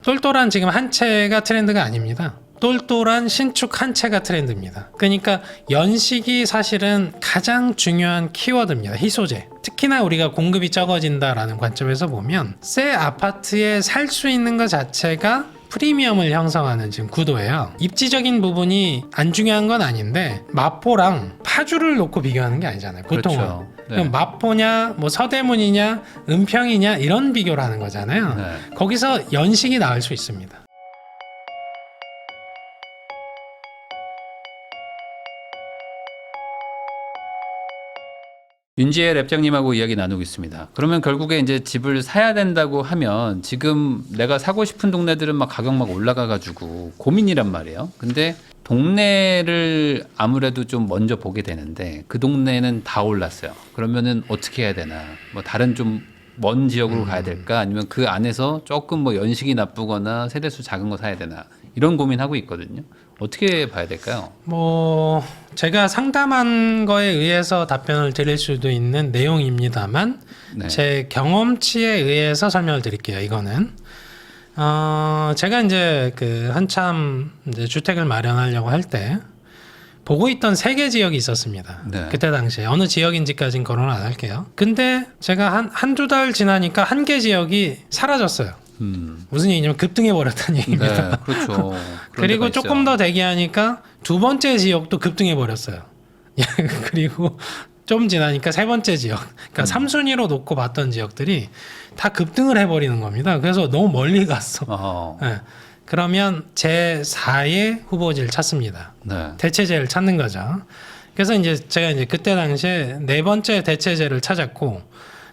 똘똘한 지금 한 채가 트렌드가 아닙니다. 똘똘한 신축 한 채가 트렌드입니다. 그러니까 연식이 사실은 가장 중요한 키워드입니다. 희소재. 특히나 우리가 공급이 적어진다라는 관점에서 보면 새 아파트에 살 수 있는 것 자체가 프리미엄을 형성하는 지금 구도예요. 입지적인 부분이 안 중요한 건 아닌데 마포랑 파주를 놓고 비교하는 게 아니잖아요. 보통은. 그렇죠. 네. 그럼 마포냐, 뭐 서대문이냐, 은평이냐 이런 비교를 하는 거잖아요. 네. 거기서 연식이 나올 수 있습니다. 윤지혜 랩장님하고 이야기 나누고 있습니다. 그러면 결국에 이제 집을 사야 된다고 하면 지금 내가 사고 싶은 동네들은 막 가격 막 올라가가지고 고민이란 말이에요. 근데 동네를 아무래도 좀 먼저 보게 되는데 그 동네는 다 올랐어요. 그러면은 어떻게 해야 되나? 뭐 다른 좀 먼 지역으로 가야 될까? 아니면 그 안에서 조금 뭐 연식이 나쁘거나 세대수 작은 거 사야 되나? 이런 고민하고 있거든요. 어떻게 봐야 될까요? 뭐 제가 상담한 거에 의해서 답변을 드릴 수도 있는 내용입니다만 네. 제 경험치에 의해서 설명을 드릴게요. 이거는 제가 이제 그 한참 이제 주택을 마련하려고 할 때 보고 있던 3개 지역이 있었습니다. 네. 그때 당시에 어느 지역인지까지는 거론 안 할게요. 근데 제가 한두 달 지나니까 한 개 지역이 사라졌어요. 무슨 얘기냐면 급등해 버렸다는 얘기입니다. 네, 그렇죠. 그리고 조금 더 대기하니까 두 번째 지역도 급등해 버렸어요. 그리고 좀 지나니까 세 번째 지역, 그러니까 3순위로 놓고 봤던 지역들이 다 급등을 해버리는 겁니다. 그래서 너무 멀리 갔어. 네. 그러면 제4의 후보지를 찾습니다. 네. 대체제를 찾는 거죠. 그래서 이제 제가 이제 그때 당시에 4번째 대체제를 찾았고,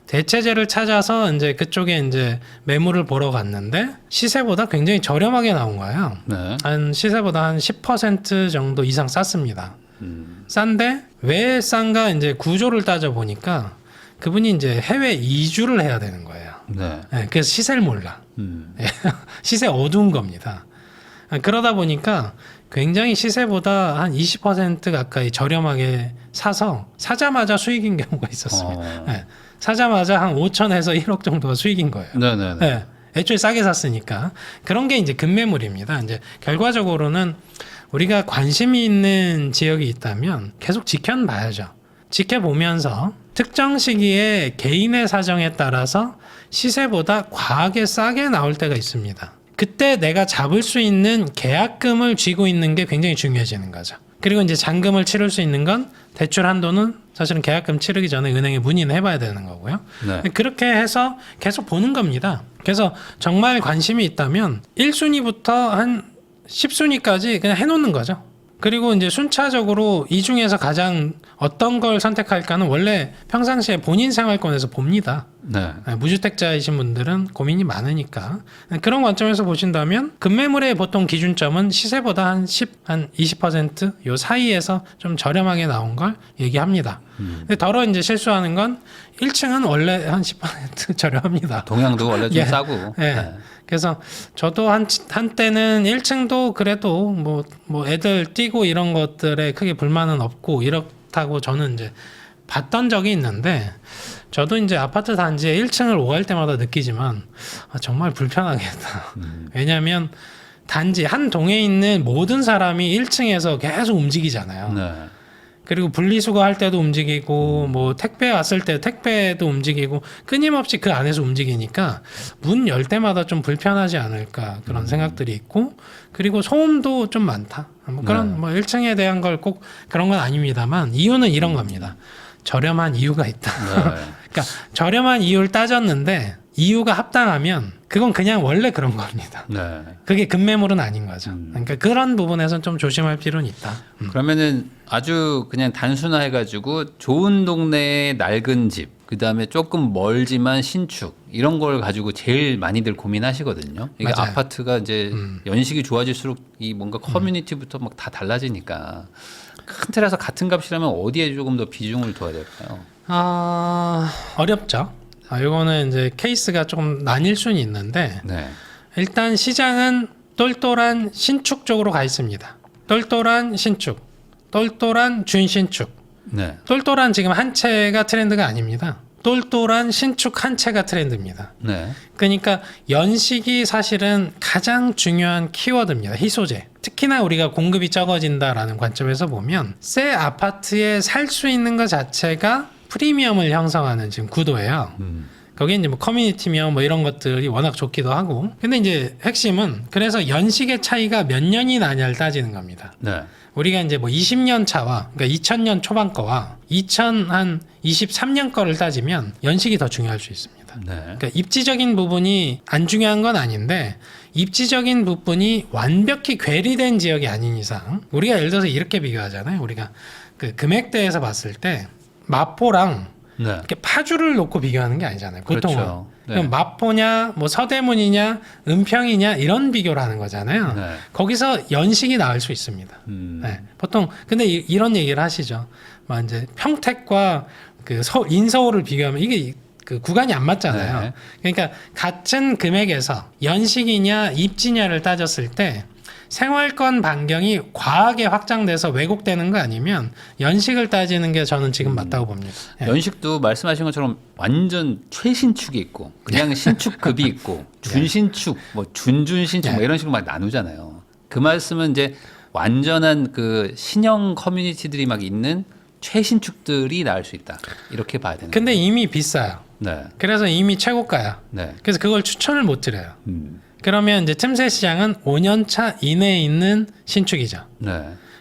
대체제를 찾아서 이제 그쪽에 이제 매물을 보러 갔는데 시세보다 굉장히 저렴하게 나온 거예요. 네. 한 시세보다 한 10% 정도 이상 쌌습니다. 싼데 왜 싼가 이제 구조를 따져 보니까 그분이 이제 해외 이주를 해야 되는 거예요. 네. 네, 그래서 시세를 몰라. 시세 어두운 겁니다. 그러다 보니까 굉장히 시세보다 한 20% 가까이 저렴하게 사서 사자마자 수익인 경우가 있었습니다. 네, 사자마자 한 5천에서 1억 정도가 수익인 거예요. 네네네. 네, 애초에 싸게 샀으니까. 그런 게 이제 급매물입니다. 이제 결과적으로는 우리가 관심이 있는 지역이 있다면 계속 지켜봐야죠. 지켜보면서 특정 시기에 개인의 사정에 따라서 시세보다 과하게 싸게 나올 때가 있습니다. 그때 내가 잡을 수 있는 계약금을 쥐고 있는 게 굉장히 중요해지는 거죠. 그리고 이제 잔금을 치를 수 있는 건 대출 한도는 사실은 계약금 치르기 전에 은행에 문의는 해봐야 되는 거고요. 네. 그렇게 해서 계속 보는 겁니다. 그래서 정말 관심이 있다면 1순위부터 한 10순위까지 그냥 해놓는 거죠. 그리고 이제 순차적으로 이 중에서 가장 어떤 걸 선택할까는 원래 평상시에 본인 생활권에서 봅니다. 네. 무주택자이신 분들은 고민이 많으니까 그런 관점에서 보신다면 급매물의 보통 기준점은 시세보다 한 20% 사이에서 좀 저렴하게 나온 걸 얘기합니다. 근데 더러 이제 실수하는 건 1층은 원래 한 10% 저렴합니다. 동양도 원래 좀 예. 싸고. 예. 네. 그래서 저도 한때는 1층도 그래도 뭐 애들 뛰고 이런 것들에 크게 불만은 없고 이렇다고 저는 이제 봤던 적이 있는데 저도 이제 아파트 단지에 1층을 오갈 때마다 느끼지만 정말 불편하겠다. 왜냐하면 단지 한 동에 있는 모든 사람이 1층에서 계속 움직이잖아요. 네. 그리고 분리수거 할 때도 움직이고 뭐 택배 왔을 때 택배도 움직이고 끊임없이 그 안에서 움직이니까 문 열 때마다 좀 불편하지 않을까 그런 생각들이 있고 그리고 소음도 좀 많다. 뭐 그런 네. 뭐 1층에 대한 걸 꼭 그런 건 아닙니다만 이유는 이런 겁니다. 저렴한 이유가 있다. 네. 그러니까 저렴한 이유를 따졌는데 이유가 합당하면 그건 그냥 원래 그런 겁니다. 네. 그게 급매물은 아닌 거죠. 그러니까 그런 부분에서는 좀 조심할 필요는 있다. 그러면은 아주 그냥 단순화해가지고 좋은 동네의 낡은 집, 그 다음에 조금 멀지만 신축 이런 걸 가지고 제일 많이들 고민하시거든요. 이게 맞아요. 아파트가 이제 연식이 좋아질수록 이 뭔가 커뮤니티부터 막 다 달라지니까 큰 틀에서 같은 값이라면 어디에 조금 더 비중을 둬야 될까요? 어렵죠. 이거는 이제 케이스가 조금 나뉠 수는 있는데 네. 일단 시장은 똘똘한 신축 쪽으로 가 있습니다. 똘똘한 신축, 똘똘한 준신축. 네. 똘똘한 지금 한 채가 트렌드가 아닙니다. 똘똘한 신축 한 채가 트렌드입니다. 네. 그러니까 연식이 사실은 가장 중요한 키워드입니다. 희소재. 특히나 우리가 공급이 적어진다라는 관점에서 보면 새 아파트에 살 수 있는 것 자체가 프리미엄을 형성하는 지금 구도예요. 거기에 이제 뭐 커뮤니티며 뭐 이런 것들이 워낙 좋기도 하고. 근데 이제 핵심은 그래서 연식의 차이가 몇 년이 나냐를 따지는 겁니다. 네. 우리가 이제 뭐 20년 차와 그러니까 2000년 초반 거와 2023년 거를 따지면 연식이 더 중요할 수 있습니다. 네. 그러니까 입지적인 부분이 안 중요한 건 아닌데 입지적인 부분이 완벽히 괴리된 지역이 아닌 이상 우리가 예를 들어서 이렇게 비교하잖아요. 우리가 그 금액대에서 봤을 때 마포랑 네. 이렇게 파주를 놓고 비교하는 게 아니잖아요. 보통은. 그렇죠. 네. 그럼 마포냐, 뭐 서대문이냐, 은평이냐 이런 비교를 하는 거잖아요. 네. 거기서 연식이 나올 수 있습니다. 네. 보통 근데 이런 얘기를 하시죠. 막 이제 평택과 그 인서울을 비교하면 이게 그 구간이 안 맞잖아요. 네. 그러니까 같은 금액에서 연식이냐 입지냐를 따졌을 때 생활권 반경이 과하게 확장돼서 왜곡되는 거 아니면 연식을 따지는 게 저는 지금 맞다고 봅니다. 예. 연식도 말씀하신 것처럼 완전 최신축이 있고 그냥 신축급이 있고 준신축, 뭐 준준신축 뭐 이런 식으로 막 나누잖아요. 그 말씀은 이제 완전한 그 신형 커뮤니티들이 막 있는 최신축들이 나을 수 있다. 이렇게 봐야 되는 근데 거예요. 이미 비싸요. 네. 그래서 이미 최고가야. 네. 그래서 그걸 추천을 못 드려요. 그러면 이제 틈새 시장은 5년 차 이내에 있는 신축이죠. 네.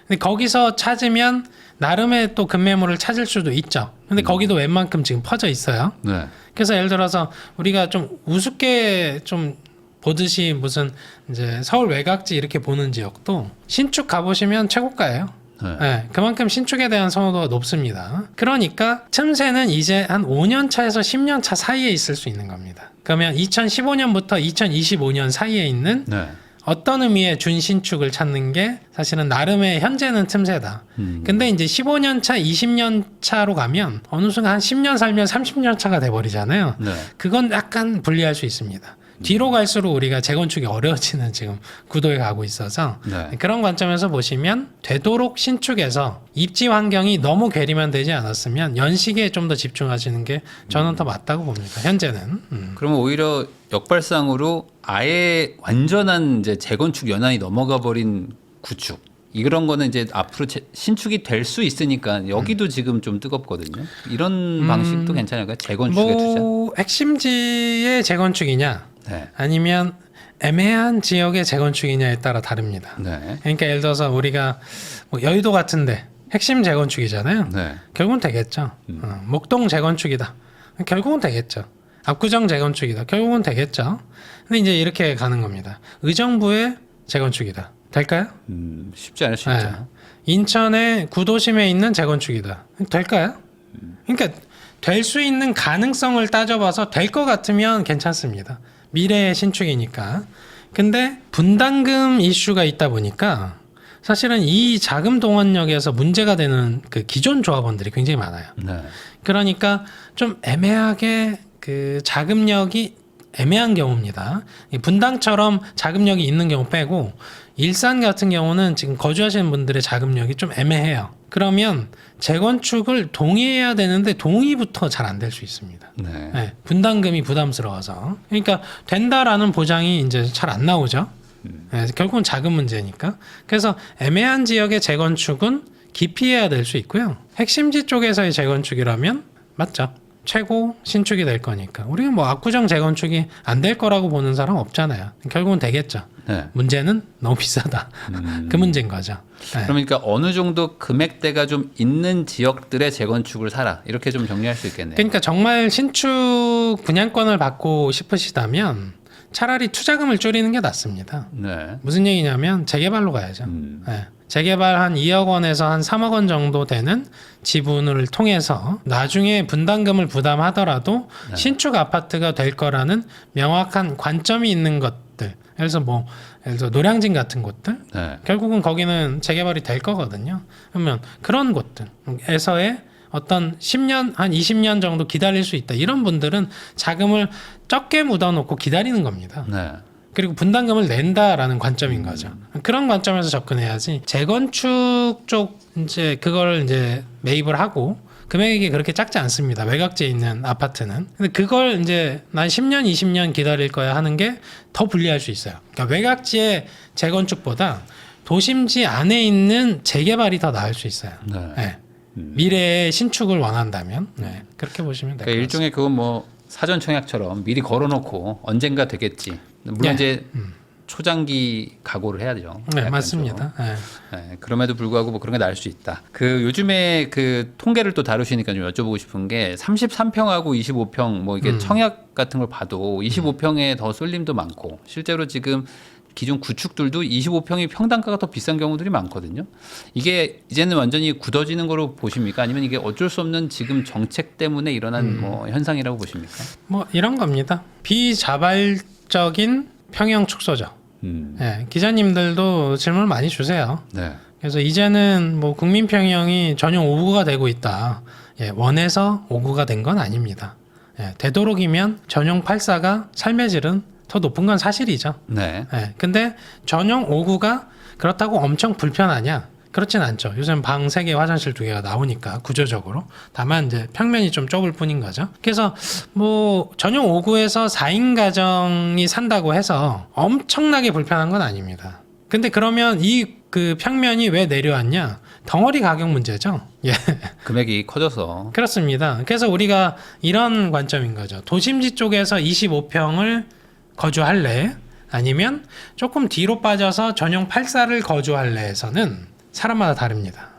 근데 거기서 찾으면 나름의 또 급매물을 찾을 수도 있죠. 근데 거기도 웬만큼 지금 퍼져 있어요. 네. 그래서 예를 들어서 우리가 좀 우습게 좀 보듯이 무슨 이제 서울 외곽지 이렇게 보는 지역도 신축 가보시면 최고가예요. 네. 네, 그만큼 신축에 대한 선호도가 높습니다. 그러니까 틈새는 이제 한 5년 차에서 10년 차 사이에 있을 수 있는 겁니다. 그러면 2015년부터 2025년 사이에 있는 네. 어떤 의미의 준신축을 찾는 게 사실은 나름의 현재는 틈새다. 근데 이제 15년 차, 20년 차로 가면 어느 순간 한 10년 살면 30년 차가 돼버리잖아요. 네. 그건 약간 불리할 수 있습니다. 뒤로 갈수록 우리가 재건축이 어려워지는 지금 구도에 가고 있어서 네. 그런 관점에서 보시면 되도록 신축에서 입지 환경이 너무 괴리만 되지 않았으면 연식에 좀 더 집중하시는 게 저는 더 맞다고 봅니다. 현재는. 그러면 오히려 역발상으로 아예 완전한 이제 재건축 연한이 넘어가 버린 구축 이런 거는 이제 앞으로 신축이 될 수 있으니까 여기도 지금 좀 뜨겁거든요. 이런 방식도 괜찮을까요? 재건축에 투자. 뭐 핵심지의 재건축이냐 네. 아니면 애매한 지역의 재건축이냐에 따라 다릅니다. 네. 그러니까 예를 들어서 우리가 뭐 여의도 같은데 핵심 재건축이잖아요. 네. 결국은 되겠죠. 목동 재건축이다. 결국은 되겠죠. 압구정 재건축이다. 결국은 되겠죠. 근데 이제 이렇게 가는 겁니다. 의정부의 재건축이다. 될까요? 쉽지 않을 수 있죠. 네. 인천의 구도심에 있는 재건축이다. 될까요? 그러니까 될 수 있는 가능성을 따져봐서 될 것 같으면 괜찮습니다. 미래의 신축이니까. 근데 분담금 이슈가 있다 보니까 사실은 이 자금 동원력에서 문제가 되는 그 기존 조합원들이 굉장히 많아요. 네. 그러니까 좀 애매하게 그 자금력이 애매한 경우입니다. 이 분당처럼 자금력이 있는 경우 빼고 일산 같은 경우는 지금 거주하시는 분들의 자금력이 좀 애매해요. 그러면 재건축을 동의해야 되는데 동의부터 잘 안 될 수 있습니다. 네. 네, 분담금이 부담스러워서. 그러니까 된다라는 보장이 이제 잘 안 나오죠. 네, 결국은 자금 문제니까. 그래서 애매한 지역의 재건축은 기피해야 될 수 있고요. 핵심지 쪽에서의 재건축이라면 맞죠. 최고 신축이 될 거니까. 우리가 뭐 압구정 재건축이 안 될 거라고 보는 사람 없잖아요. 결국은 되겠죠. 네. 문제는 너무 비싸다. 그 문제인 거죠. 네. 그러니까 어느 정도 금액대가 좀 있는 지역들의 재건축을 사라 이렇게 좀 정리할 수 있겠네요. 그러니까 정말 신축 분양권을 받고 싶으시다면 차라리 투자금을 줄이는 게 낫습니다. 네. 무슨 얘기냐면 재개발로 가야죠. 네. 재개발 한 2억 원에서 한 3억 원 정도 되는 지분을 통해서 나중에 분담금을 부담하더라도 신축 아파트가 될 거라는 명확한 관점이 있는 것들. 예를 들어서 노량진 같은 곳들. 네. 결국은 거기는 재개발이 될 거거든요. 그러면 그런 곳들에서의 어떤 10년, 한 20년 정도 기다릴 수 있다. 이런 분들은 자금을 적게 묻어놓고 기다리는 겁니다. 네. 그리고 분담금을 낸다라는 관점인 거죠. 그런 관점에서 접근해야지 재건축 쪽 이제 그걸 이제 매입을 하고 금액이 그렇게 작지 않습니다. 외곽지에 있는 아파트는. 근데 그걸 이제 난 10년, 20년 기다릴 거야 하는 게 더 불리할 수 있어요. 그러니까 외곽지의 재건축보다 도심지 안에 있는 재개발이 더 나을 수 있어요. 네. 네. 미래의 신축을 원한다면 네. 그렇게 보시면 될 것 그러니까 같습니다. 일종의 그건 뭐 사전 청약처럼 미리 걸어놓고 언젠가 되겠지. 물론 네. 이제 초장기 각오를 해야죠. 네, 약간 맞습니다. 좀. 네. 네, 그럼에도 불구하고 뭐 그런 게 나을 수 있다. 그 요즘에 그 통계를 또 다루시니까 좀 여쭤보고 싶은 게 33평하고 25평 뭐 이게 청약 같은 걸 봐도 25평에 더 쏠림도 많고 실제로 지금 기존 구축들도 25평이 평당가가 더 비싼 경우들이 많거든요. 이게 이제는 완전히 굳어지는 거로 보십니까? 아니면 이게 어쩔 수 없는 지금 정책 때문에 일어난 뭐 현상이라고 보십니까? 뭐 이런 겁니다. 비자발적인 평형 축소죠. 네, 기자님들도 질문을 많이 주세요. 네. 그래서 이제는 뭐 국민 평형이 전용 5구가 되고 있다. 예, 원에서 5구가 된 건 아닙니다. 예, 되도록이면 전용 8사가 삶의 질은 더 높은 건 사실이죠. 네. 예, 근데 전용 5구가 그렇다고 엄청 불편하냐? 그렇진 않죠. 요즘 방 3개, 화장실 2개가 나오니까 구조적으로. 다만 이제 평면이 좀 좁을 뿐인 거죠. 그래서 뭐 전용 5구에서 4인 가정이 산다고 해서 엄청나게 불편한 건 아닙니다. 근데 그러면 이 그 평면이 왜 내려왔냐? 덩어리 가격 문제죠. 예. 금액이 커져서. 그렇습니다. 그래서 우리가 이런 관점인 거죠. 도심지 쪽에서 25평을 거주할래? 아니면 조금 뒤로 빠져서 전용 8사를 거주할래에서는 사람마다 다릅니다.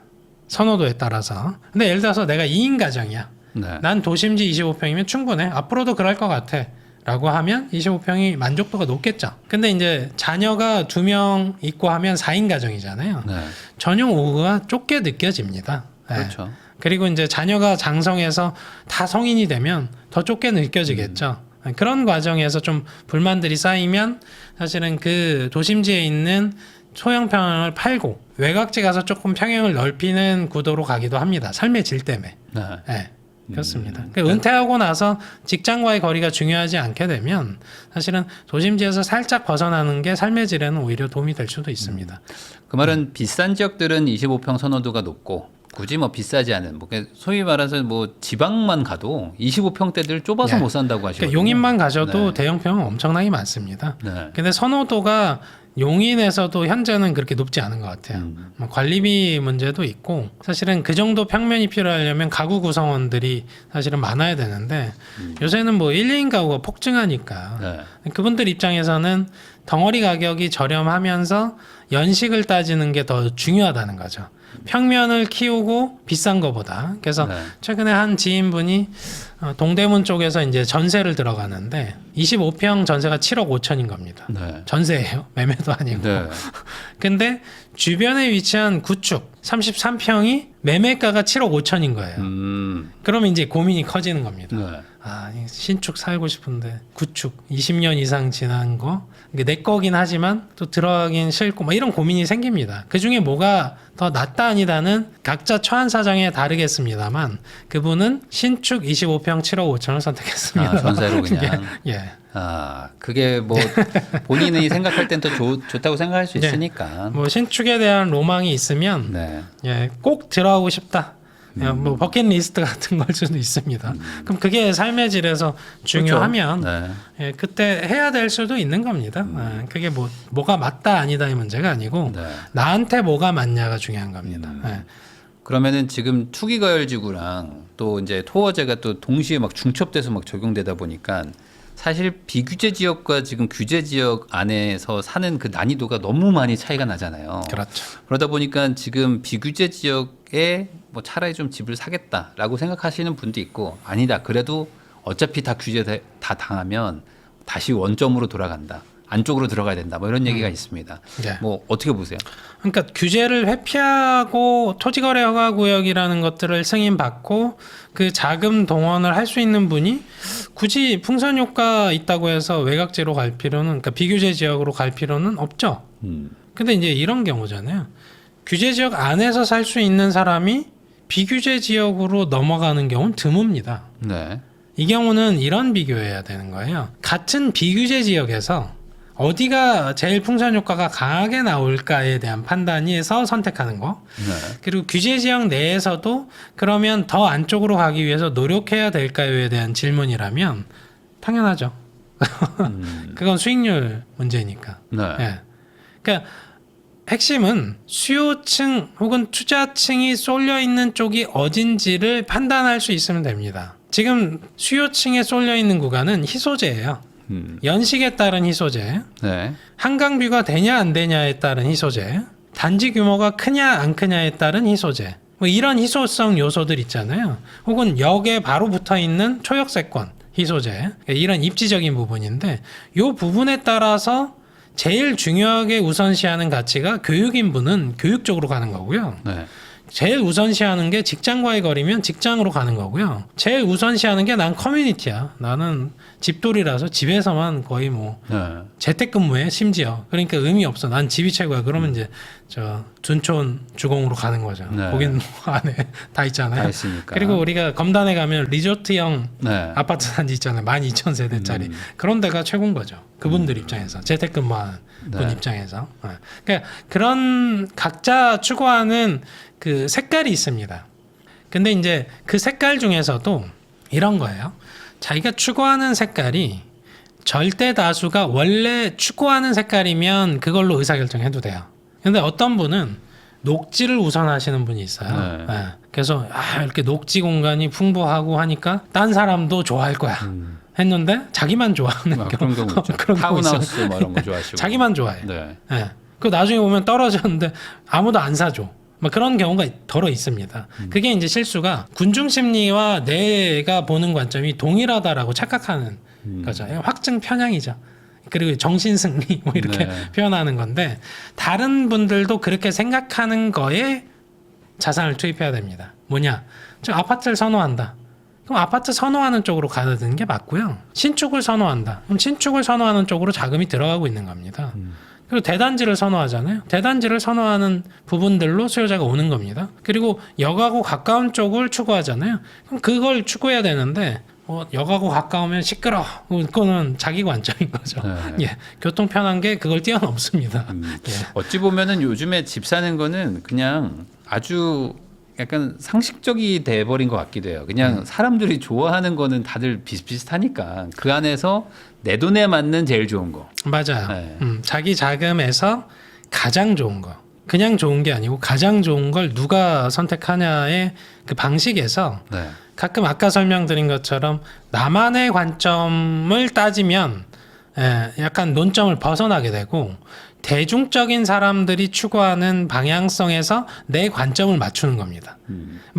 선호도에 따라서. 근데 예를 들어서 내가 2인 가정이야. 네. 난 도심지 25평이면 충분해. 앞으로도 그럴 것 같아. 라고 하면 25평이 만족도가 높겠죠. 근데 이제 자녀가 2명 있고 하면 4인 가정이잖아요. 네. 전용 5구가 좁게 느껴집니다. 네. 그렇죠. 그리고 이제 자녀가 장성해서 다 성인이 되면 더 좁게 느껴지겠죠. 그런 과정에서 좀 불만들이 쌓이면 사실은 그 도심지에 있는 소형 평형을 팔고 외곽지 가서 조금 평형을 넓히는 구도로 가기도 합니다. 삶의 질 때문에. 네. 네, 그렇습니다. 그러니까 은퇴하고 나서 직장과의 거리가 중요하지 않게 되면 사실은 도심지에서 살짝 벗어나는 게 삶의 질에는 오히려 도움이 될 수도 있습니다. 그 말은 비싼 지역들은 25평 선호도가 높고 굳이 뭐 비싸지 않은 뭐 소위 말해서 뭐 지방만 가도 25평대들 좁아서 네. 못 산다고 하시거든요. 그러니까 용인만 가셔도 네. 대형평은 엄청나게 많습니다. 네. 근데 선호도가 용인에서도 현재는 그렇게 높지 않은 것 같아요. 뭐 관리비 문제도 있고 사실은 그 정도 평면이 필요하려면 가구 구성원들이 사실은 많아야 되는데 요새는 뭐 1, 2인 가구가 폭증하니까 네. 그분들 입장에서는 덩어리 가격이 저렴하면서 연식을 따지는 게 더 중요하다는 거죠. 평면을 키우고 비싼 거보다. 그래서 네. 최근에 한 지인분이 동대문 쪽에서 이제 전세를 들어가는데 25평 전세가 7억 5천인 겁니다. 네. 전세예요. 매매도 아니고. 네. 근데 주변에 위치한 구축 33평이 매매가가 7억 5천인 거예요. 그러면 이제 고민이 커지는 겁니다. 네. 아, 신축 살고 싶은데 구축 20년 이상 지난 거 이게 내 거긴 하지만 또 들어가긴 싫고 뭐 이런 고민이 생깁니다. 그 중에 뭐가 더 낫다 아니다는 각자 처한 사정에 다르겠습니다만 그분은 신축 25평 7억 5천을 선택했습니다. 아, 전세로 그냥. 예. 아, 그게 뭐 본인이 생각할 땐 또 좋다고 생각할 수 네. 있으니까. 뭐 신축에 대한 로망이 있으면 네. 예, 꼭 들어가고 싶다. 뭐 버킷리스트 같은 걸 수도 있습니다. 그럼 그게 삶의 질에서 중요하면 그렇죠. 네. 예, 그때 해야 될 수도 있는 겁니다. 예, 그게 뭐가 맞다 아니다의 문제가 아니고 네. 나한테 뭐가 맞냐가 중요한 겁니다. 예. 그러면은 지금 투기과열지구랑 또 이제 토어제가 또 동시에 막 중첩돼서 막 적용되다 보니까 사실 비규제 지역과 지금 규제 지역 안에서 사는 그 난이도가 너무 많이 차이가 나잖아요. 그렇죠. 그러다 보니까 지금 비규제 지역에 뭐 차라리 좀 집을 사겠다라고 생각하시는 분도 있고 아니다. 그래도 어차피 다 규제 다 당하면 다시 원점으로 돌아간다. 안쪽으로 들어가야 된다. 뭐 이런 얘기가 있습니다. 네. 뭐 어떻게 보세요? 그러니까 규제를 회피하고 토지거래 허가 구역이라는 것들을 승인받고 그 자금 동원을 할 수 있는 분이 굳이 풍선 효과 있다고 해서 외곽지로 갈 필요는 그러니까 비규제 지역으로 갈 필요는 없죠. 근데 이제 이런 경우잖아요. 규제 지역 안에서 살 수 있는 사람이 비규제 지역으로 넘어가는 경우는 드뭅니다. 네. 이 경우는 이런 비교해야 되는 거예요. 같은 비규제 지역에서 어디가 제일 풍선 효과가 강하게 나올까에 대한 판단에서 선택하는 거. 네. 그리고 규제 지역 내에서도 그러면 더 안쪽으로 가기 위해서 노력해야 될까요에 대한 질문이라면 당연하죠. 그건 수익률 문제니까. 네. 예. 그러니까 핵심은 수요층 혹은 투자층이 쏠려 있는 쪽이 어딘지를 판단할 수 있으면 됩니다. 지금 수요층에 쏠려 있는 구간은 희소제예요. 연식에 따른 희소제, 네. 한강뷰가 되냐 안 되냐에 따른 희소제, 단지 규모가 크냐 안 크냐에 따른 희소제, 뭐 이런 희소성 요소들 있잖아요. 혹은 역에 바로 붙어 있는 초역세권 희소제, 이런 입지적인 부분인데 이 부분에 따라서 제일 중요하게 우선시하는 가치가 교육인분은 교육 쪽으로 가는 거고요. 네. 제일 우선시하는 게 직장과의 거리면 직장으로 가는 거고요. 제일 우선시하는 게 난 커뮤니티야. 나는 집돌이라서 집에서만 거의 뭐 네. 재택근무해 심지어. 그러니까 의미 없어. 난 집이 최고야. 그러면 이제 저 둔촌 주공으로 가는 거죠. 네. 거긴 뭐 안에 다 있잖아요. 다 있으니까. 그리고 우리가 검단에 가면 리조트형 네. 아파트 단지 있잖아요. 12,000세대짜리. 그런 데가 최고인 거죠. 그분들 입장에서. 재택근무하는 분 네. 입장에서. 그러니까 그런 각자 추구하는 그 색깔이 있습니다. 근데 이제 그 색깔 중에서도 이런 거예요. 자기가 추구하는 색깔이 절대 다수가 원래 추구하는 색깔이면 그걸로 의사결정해도 돼요. 근데 어떤 분은 녹지를 우선하시는 분이 있어요. 네. 예. 그래서 이렇게 녹지 공간이 풍부하고 하니까 딴 사람도 좋아할 거야. 했는데 자기만 좋아하는 그런 경우 있죠. 그런 경우 있어요. 타운하우스 뭐 이런 거 좋아하시고. 자기만 좋아해. 네. 예. 그 나중에 보면 떨어졌는데 아무도 안 사줘. 뭐 그런 경우가 덜어 있습니다. 그게 이제 실수가 군중 심리와 내가 보는 관점이 동일하다라고 착각하는 거죠. 확증 편향이죠. 그리고 정신 승리 뭐 이렇게 네. 표현하는 건데 다른 분들도 그렇게 생각하는 거에 자산을 투입해야 됩니다. 뭐냐? 저 아파트를 선호한다. 그럼 아파트 선호하는 쪽으로 가는 게 맞고요. 신축을 선호한다. 그럼 신축을 선호하는 쪽으로 자금이 들어가고 있는 겁니다. 그리고 대단지를 선호하잖아요. 대단지를 선호하는 부분들로 수요자가 오는 겁니다. 그리고 역하고 가까운 쪽을 추구하잖아요. 그럼 그걸 추구해야 되는데 역하고 가까우면 시끄러. 그거는 자기 관점인 거죠. 네. 예, 교통 편한 게 그걸 뛰어넘습니다. 예. 어찌 보면은 요즘에 집 사는 거는 그냥 아주 약간 상식적이 돼버린 것 같기도 해요. 그냥 사람들이 좋아하는 거는 다들 비슷비슷하니까 그 안에서 내 돈에 맞는 제일 좋은 거. 맞아요. 네. 자기 자금에서 가장 좋은 거. 그냥 좋은 게 아니고 가장 좋은 걸 누가 선택하냐의 그 방식에서 네. 가끔 아까 설명드린 것처럼 나만의 관점을 따지면 약간 논점을 벗어나게 되고 대중적인 사람들이 추구하는 방향성에서 내 관점을 맞추는 겁니다.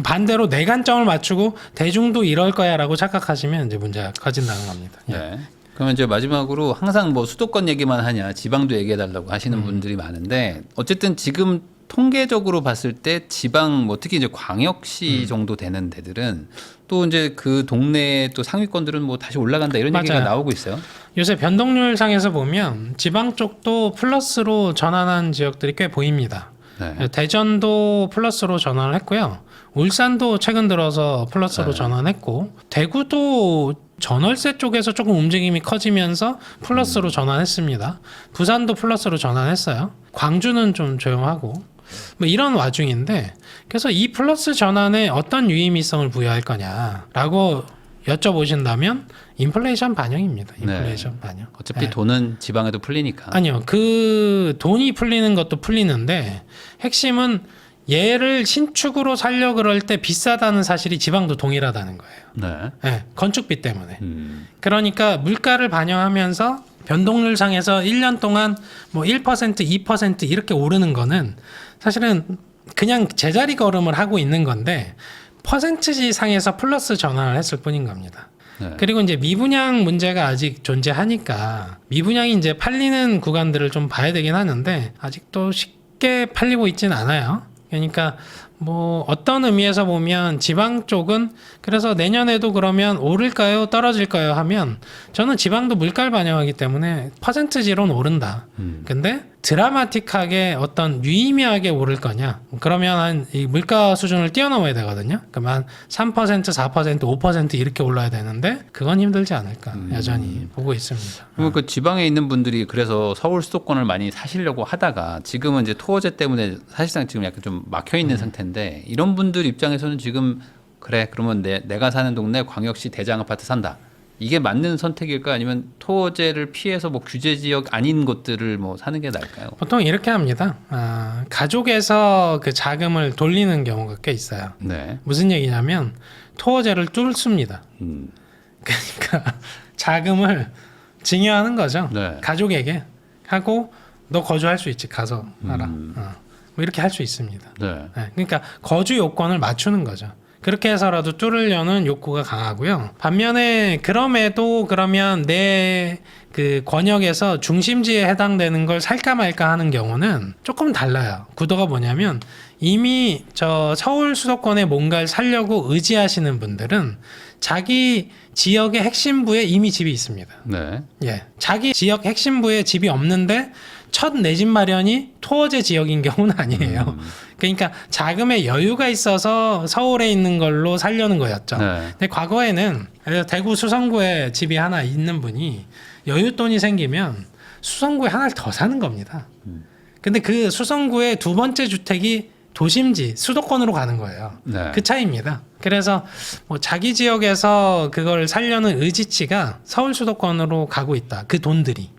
반대로 내 관점을 맞추고 대중도 이럴 거야라고 착각하시면 이제 문제가 커진다는 겁니다. 예. 네. 그러면 이제 마지막으로 항상 뭐 수도권 얘기만 하냐 지방도 얘기해달라고 하시는 분들이 많은데 어쨌든 지금 통계적으로 봤을 때 지방 뭐 특히 이제 광역시 정도 되는 데들은 또 이제 그 동네 또 상위권들은 뭐 다시 올라간다 이런 얘기가 맞아요. 나오고 있어요. 요새 변동률 상에서 보면 지방 쪽도 플러스로 전환한 지역들이 꽤 보입니다. 네. 대전도 플러스로 전환을 했고요. 울산도 최근 들어서 플러스로 전환했고 대구도 전월세 쪽에서 조금 움직임이 커지면서 플러스로 전환했습니다. 부산도 플러스로 전환했어요. 광주는 좀 조용하고 뭐 이런 와중인데 그래서 이 플러스 전환에 어떤 유의미성을 부여할 거냐라고 여쭤보신다면 인플레이션 반영입니다. 인플레이션 반영. 어차피 네. 돈은 지방에도 풀리니까. 아니요. 그 돈이 풀리는 것도 풀리는데 핵심은 얘를 신축으로 살려 그럴 때 비싸다는 사실이 지방도 동일하다는 거예요. 네. 네, 건축비 때문에. 그러니까 물가를 반영하면서 변동률 상에서 1년 동안 뭐 1%, 2% 이렇게 오르는 거는 사실은 그냥 제자리 걸음을 하고 있는 건데 퍼센트지 상에서 플러스 전환을 했을 뿐인 겁니다. 네. 그리고 이제 미분양 문제가 아직 존재하니까 미분양이 이제 팔리는 구간들을 좀 봐야 되긴 하는데 아직도 쉽게 팔리고 있지는 않아요. 그러니까 뭐 어떤 의미에서 보면 지방 쪽은 그래서 내년에도 그러면 오를까요 떨어질까요 하면 저는 지방도 물가를 반영하기 때문에 퍼센트지로는 오른다. 근데 드라마틱하게 어떤 유의미하게 오를 거냐 그러면 한 이 물가 수준을 뛰어넘어야 되거든요. 그러면 한 3%, 4%, 5% 이렇게 올라야 되는데 그건 힘들지 않을까 여전히 보고 있습니다. 그러면 그 지방에 있는 분들이 그래서 서울 수도권을 많이 사시려고 하다가 지금은 이제 토어제 때문에 사실상 지금 약간 좀 막혀 있는 상태인데 이런 분들 입장에서는 지금 그래 그러면 내가 사는 동네 광역시 대장 아파트 산다. 이게 맞는 선택일까 아니면 토어제를 피해서 뭐 규제 지역 아닌 곳들을 뭐 사는 게 나을까요? 보통 이렇게 합니다. 가족에서 그 자금을 돌리는 경우가 꽤 있어요. 네. 무슨 얘기냐면 토어제를 뚫습니다. 그러니까 자금을 증여하는 거죠. 네. 가족에게 하고 너 거주할 수 있지 가서 알아. 뭐 이렇게 할 수 있습니다. 네. 네, 그러니까 거주 요건을 맞추는 거죠. 그렇게 해서라도 뚫으려는 욕구가 강하고요. 반면에 그럼에도 그러면 내 그 권역에서 중심지에 해당되는 걸 살까 말까 하는 경우는 조금 달라요. 구도가 뭐냐면 이미 저 서울 수도권에 뭔가를 살려고 의지하시는 분들은 자기 지역의 핵심부에 이미 집이 있습니다. 네. 예, 자기 지역 핵심부에 집이 없는데 첫 내 집 마련이 토어제 지역인 경우는 아니에요. 그러니까 자금의 여유가 있어서 서울에 있는 걸로 살려는 거였죠. 네. 근데 과거에는 대구 수성구에 집이 하나 있는 분이 여윳돈이 생기면 수성구에 하나를 더 사는 겁니다. 근데 그 수성구의 두 번째 주택이 도심지 수도권으로 가는 거예요. 네. 그 차이입니다. 그래서 뭐 자기 지역에서 그걸 살려는 의지치가 서울 수도권으로 가고 있다. 그 돈들이.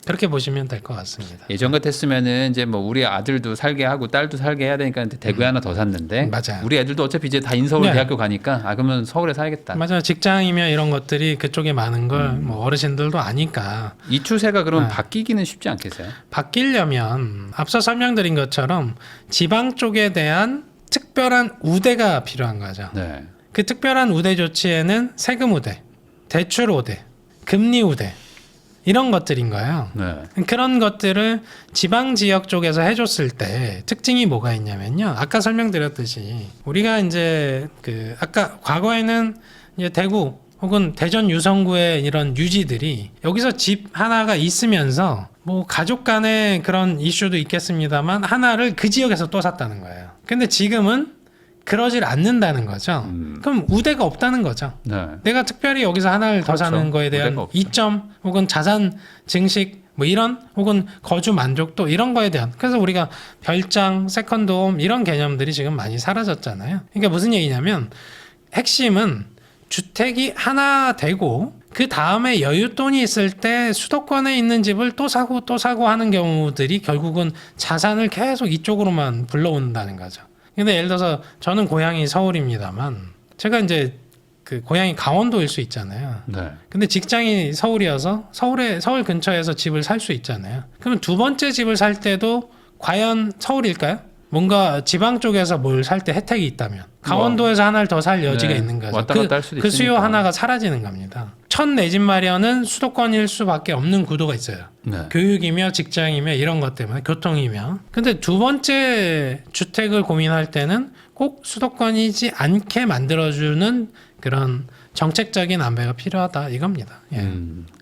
그렇게 보시면 될 것 같습니다. 예전 같았으면은 이제 뭐 우리 아들도 살게 하고 딸도 살게 해야 되니까 대구에 하나 더 샀는데 맞아요. 우리 애들도 어차피 이제 다 인서울 네. 대학교 가니까 그러면 서울에 살겠다. 맞아요. 직장이면 이런 것들이 그쪽에 많은 걸 뭐 어르신들도 아니까 이 추세가 그럼 네. 바뀌기는 쉽지 않겠어요? 바뀌려면 앞서 설명드린 것처럼 지방 쪽에 대한 특별한 우대가 필요한 거죠. 네. 그 특별한 우대 조치에는 세금 우대, 대출 우대, 금리 우대 이런 것들인 거예요. 네. 그런 것들을 지방 지역 쪽에서 해줬을 때 특징이 뭐가 있냐면요. 아까 설명드렸듯이 우리가 이제 그 아까 과거에는 이제 대구 혹은 대전 유성구의 이런 유지들이 여기서 집 하나가 있으면서 뭐 가족 간의 그런 이슈도 있겠습니다만 하나를 그 지역에서 또 샀다는 거예요. 근데 지금은 그러질 않는다는 거죠. 그럼 우대가 없다는 거죠. 네. 내가 특별히 여기서 하나를 더 그렇죠. 사는 거에 대한 우대가 없죠. 이점 혹은 자산 증식 뭐 이런 혹은 거주 만족도 이런 거에 대한 그래서 우리가 별장, 세컨드홈 이런 개념들이 지금 많이 사라졌잖아요. 그러니까 무슨 얘기냐면 핵심은 주택이 하나 되고 그 다음에 여윳돈이 있을 때 수도권에 있는 집을 또 사고 하는 경우들이 결국은 자산을 계속 이쪽으로만 불러온다는 거죠. 근데 예를 들어서 저는 고향이 서울입니다만 제가 이제 그 고향이 강원도일 수 있잖아요. 네. 근데 직장이 서울이어서 서울 근처에서 집을 살 수 있잖아요. 그러면 두 번째 집을 살 때도 과연 서울일까요? 뭔가 지방 쪽에서 뭘 살 때 혜택이 있다면 강원도에서 하나를 더 살 여지가 네. 있는 거죠. 왔다 갔다 할 수도 그 수요 있으니까. 하나가 사라지는 겁니다. 첫 내 집 마련은 수도권일 수밖에 없는 구도가 있어요. 네. 교육이며 직장이며 이런 것 때문에 교통이며. 근데 두 번째 주택을 고민할 때는 꼭 수도권이지 않게 만들어주는 그런 정책적인 안배가 필요하다 이겁니다. 예.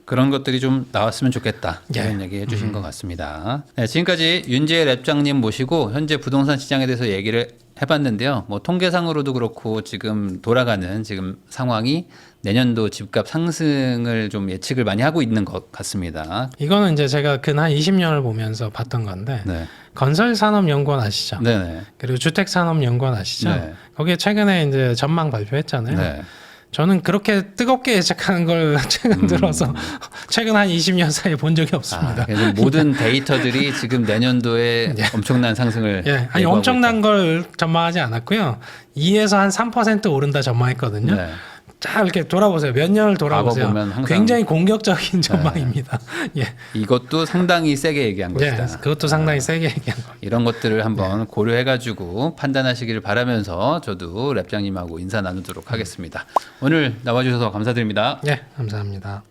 그런 것들이 좀 나왔으면 좋겠다 이런 예. 얘기 해주신 것 같습니다. 네, 지금까지 윤재일 랩장님 모시고 현재 부동산 시장에 대해서 얘기를 해봤는데요. 뭐 통계상으로도 그렇고 지금 돌아가는 지금 상황이 내년도 집값 상승을 좀 예측을 많이 하고 있는 것 같습니다. 이거는 이제 제가 근 한 20년을 보면서 봤던 건데 네, 건설산업연구원 아시죠? 네, 그리고 주택산업연구원 아시죠? 네. 거기에 최근에 이제 전망 발표했잖아요. 네. 저는 그렇게 뜨겁게 예측하는 걸 최근 들어서 최근 한 20년 사이에 본 적이 없습니다. 그래서 모든 데이터들이 지금 내년도에 엄청난 상승을 예, 아니 예고하고 엄청난 걸 전망하지 않았고요. 2에서 한 3% 오른다 전망했거든요. 네. 자 이렇게 돌아보세요. 몇 년을 돌아보세요. 보면 항상- 굉장히 공격적인 전망입니다. 예, 이것도 상당히 세게 얘기한 예, 것이다. 그것도 상당히 세게 얘기한 거. 이런 것들을 한번 고려해가지고 판단하시기를 바라면서 저도 랩장님하고 인사 나누도록 하겠습니다. 오늘 나와주셔서 감사드립니다. 예, 감사합니다.